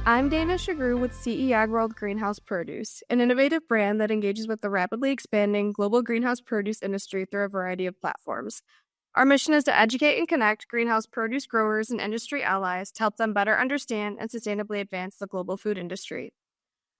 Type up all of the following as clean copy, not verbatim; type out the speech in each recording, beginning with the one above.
I'm Dana Shagru with CEAg World Greenhouse Produce, an innovative brand that engages with the rapidly expanding global greenhouse produce industry through a variety of platforms. Our mission is to educate and connect greenhouse produce growers and industry allies to help them better understand and sustainably advance the global food industry.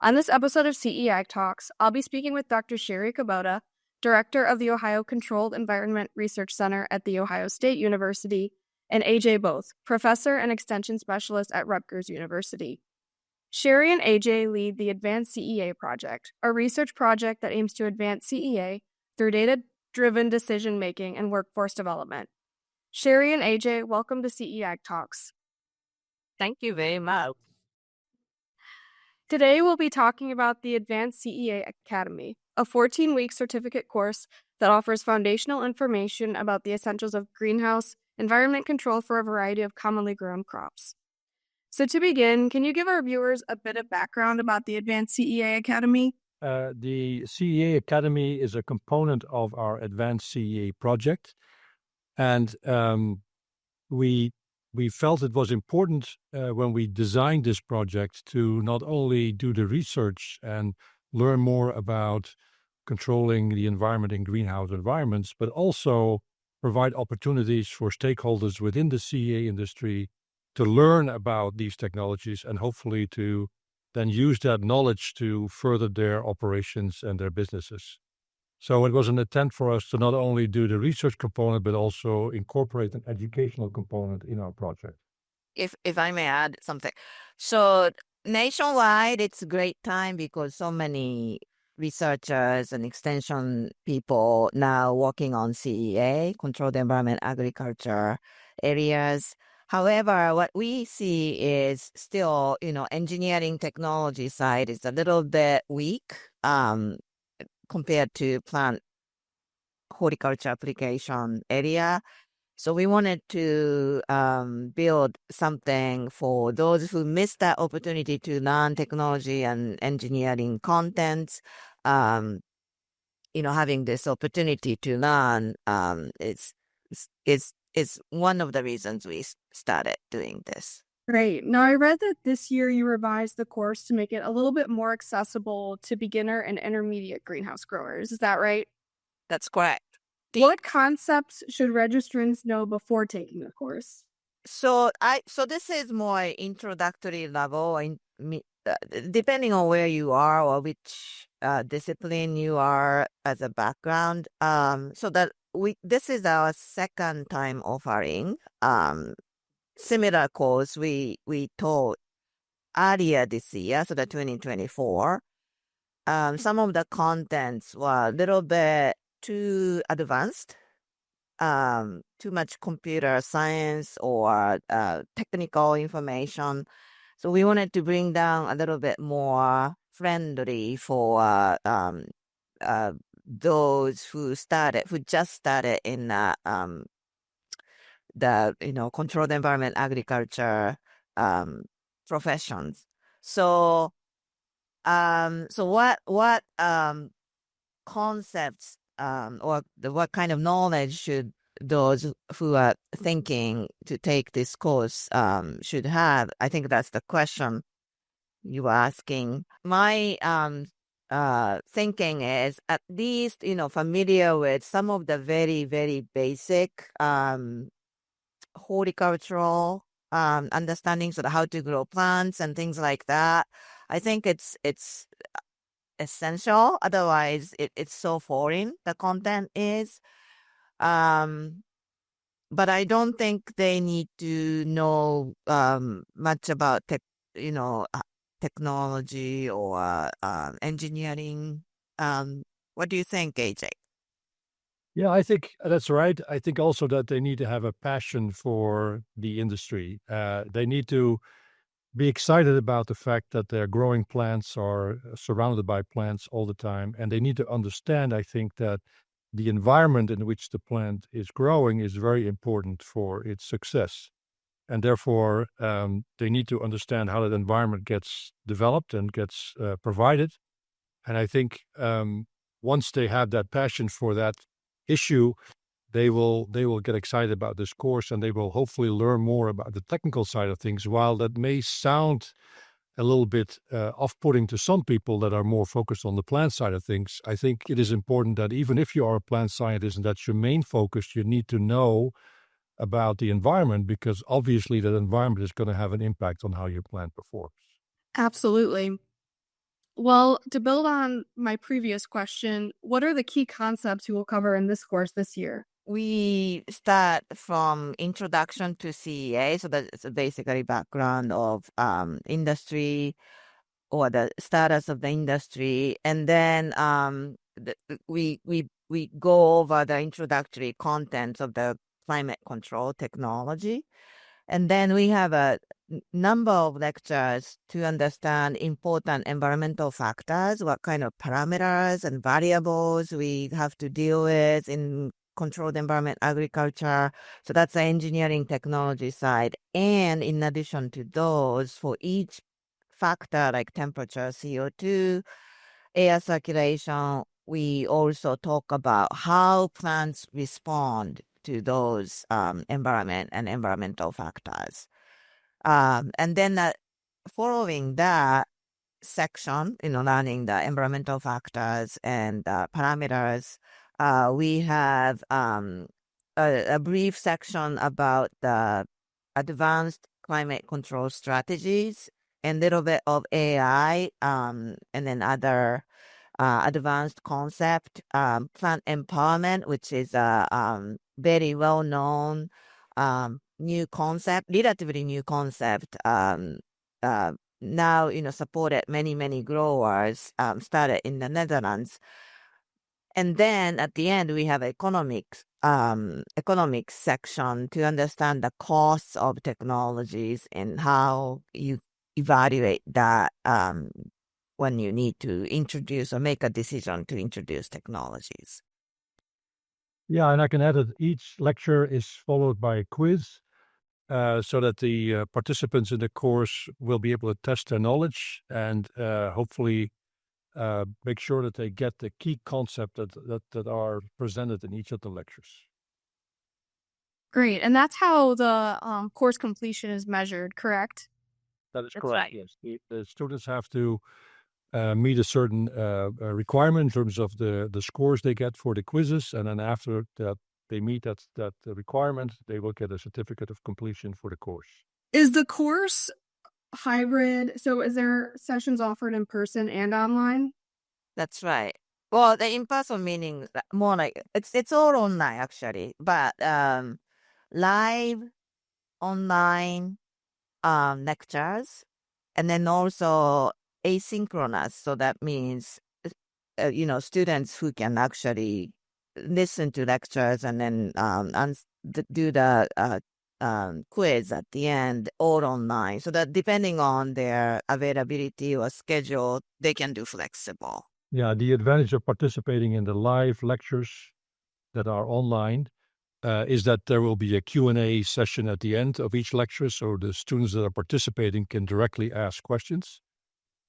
On this episode of CEAg Talks, I'll be speaking with Dr. Chieri Kubota, Director of the Ohio Controlled Environment Research Center at The Ohio State University, and AJ Both, Professor and Extension Specialist at Rutgers University. Chieri and AJ lead the ADVANCEA CEA project, a research project that aims to advance CEA through data-driven decision-making and workforce development. Chieri and AJ, welcome to CEAg Talks. Thank you very much. Today, we'll be talking about the ADVANCEA CEA Academy, a 14-week certificate course that offers foundational information about the essentials of greenhouse environment control for a variety of commonly grown crops. So to begin, can you give our viewers a bit of background about the ADVANCEA CEA Academy? The CEA Academy is a component of our Advanced CEA project, and we felt it was important when we designed this project to not only do the research and learn more about controlling the environment in greenhouse environments, but also provide opportunities for stakeholders within the CEA industry to learn about these technologies and hopefully to then use that knowledge to further their operations and their businesses. So it was an attempt for us to not only do the research component, but also incorporate an educational component in our project. If I may add something. So nationwide, it's a great time because so many researchers and extension people now working on CEA, controlled environment agriculture areas. However, what we see is still, engineering technology side is a little bit weak compared to plant horticulture application area. So we wanted to build something for those who missed that opportunity to learn technology and engineering contents. Having this opportunity to learn is one of the reasons we started doing this. Great. Now, I read that this year you revised the course to make it a little bit more accessible to beginner and intermediate greenhouse growers. Is that right? That's correct. What concepts should registrants know before taking the course? So this is more introductory level, depending on where you are or which discipline you are as a background. So that this is our second time offering. Similar course we taught earlier this year, so the 2024. Some of the contents were a little bit too advanced, too much computer science or technical information. So we wanted to bring down a little bit more friendly for those who just started in the controlled environment agriculture professions. So what concepts or what kind of knowledge should those who are thinking to take this course should have? I think that's the question you were asking. My thinking is at least familiar with some of the very, very basic horticultural understandings of how to grow plants and things like that. I think it's essential. Otherwise, it's so foreign, the content is. But I don't think they need to know much about technology or engineering. What do you think, AJ? Yeah, I think that's right. I think also that they need to have a passion for the industry. They need to be excited about the fact that they're growing plants or surrounded by plants all the time. And they need to understand, I think, that the environment in which the plant is growing is very important for its success. And therefore, they need to understand how that environment gets developed and gets provided. And I think once they have that passion for that issue, they will get excited about this course, and they will hopefully learn more about the technical side of things. While that may sound a little bit off-putting to some people that are more focused on the plant side of things, I think it is important that even if you are a plant scientist and that's your main focus, you need to know about the environment, because obviously that environment is going to have an impact on how your plant performs. Absolutely. Well, to build on my previous question, what are the key concepts you will cover in this course this year? We start from introduction to CEA, so that's basically background of industry or the status of the industry, and then we go over the introductory contents of the climate control technology, and then we have a number of lectures to understand important environmental factors, what kind of parameters and variables we have to deal with in controlled environment agriculture. So that's the engineering technology side. And in addition to those, for each factor like temperature, CO2, air circulation, we also talk about how plants respond to those environment and environmental factors. And then following that section, learning the environmental factors and parameters, we have a brief section about the advanced climate control strategies and a little bit of AI, and then other advanced concept, plant empowerment, which is a very well-known new concept, relatively new concept. Now, supported many growers, started in the Netherlands. And then at the end, we have economics section to understand the costs of technologies and how you evaluate that when you need to introduce or make a decision to introduce technologies. Yeah, and I can add that each lecture is followed by a quiz, so that the participants in the course will be able to test their knowledge and hopefully make sure that they get the key concept that are presented in each of the lectures. Great. And that's how the course completion is measured, correct? That is That's correct, right. yes. The students have to meet a certain requirement in terms of the scores they get for the quizzes, and then after that they meet that requirement, they will get a certificate of completion for the course. Is the course hybrid? So is there sessions offered in person and online? That's right. Well, the in-person meaning more like it's all online actually, but live online lectures, and then also asynchronous. So that means students who can actually listen to lectures and then do the quiz at the end, all online. So that depending on their availability or schedule, they can do flexible. Yeah, the advantage of participating in the live lectures that are online is that there will be a Q&A session at the end of each lecture, so the students that are participating can directly ask questions.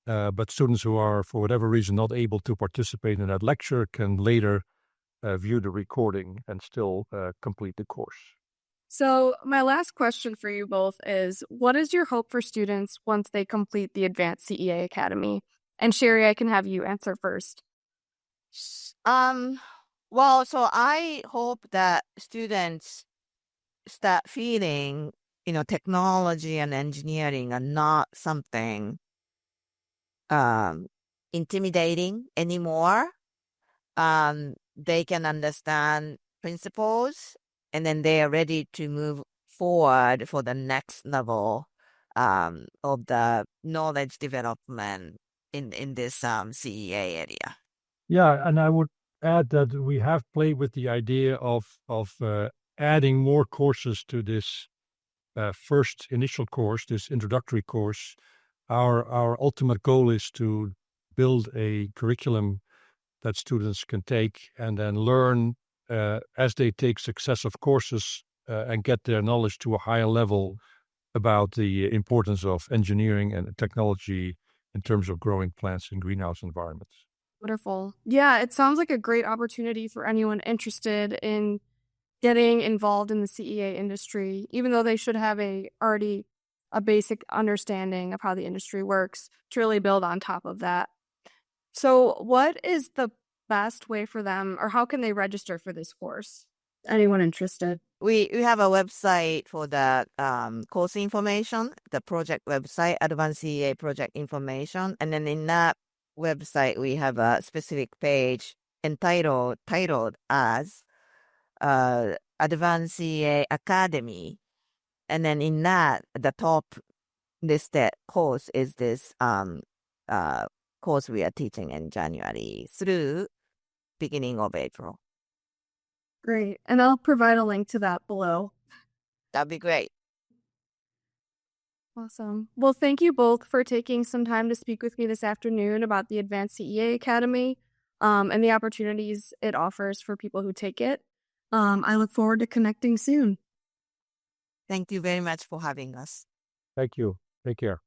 But students who are, for whatever reason, not able to participate in that lecture can later view the recording and still complete the course. So my last question for you both is, what is your hope for students once they complete the Advanced CEA Academy? And Chieri, I can have you answer first. Well, so I hope that students start feeling, technology and engineering are not something intimidating anymore. They can understand principles, and then they are ready to move forward for the next level of the knowledge development in this CEA area. Yeah, and I would add that we have played with the idea of adding more courses to this first initial course, this introductory course. Our ultimate goal is to build a curriculum that students can take and then learn as they take successive courses and get their knowledge to a higher level about the importance of engineering and technology in terms of growing plants in greenhouse environments. Wonderful. Yeah, it sounds like a great opportunity for anyone interested in getting involved in the CEA industry, even though they should have a already a basic understanding of how the industry works to really build on top of that. So what is the best way for them, or how can they register for this course? Anyone interested? We have a website for the course information, the project website, Advanced CEA project information. And then in that website, we have a specific page titled as Advanced CEA Academy. And then in that, the top listed course is this course we are teaching in January through beginning of April. Great. And I'll provide a link to that below. That'd be great. Awesome. Well, thank you both for taking some time to speak with me this afternoon about the Advanced CEA Academy and the opportunities it offers for people who take it. I look forward to connecting soon. Thank you very much for having us. Thank you. Take care.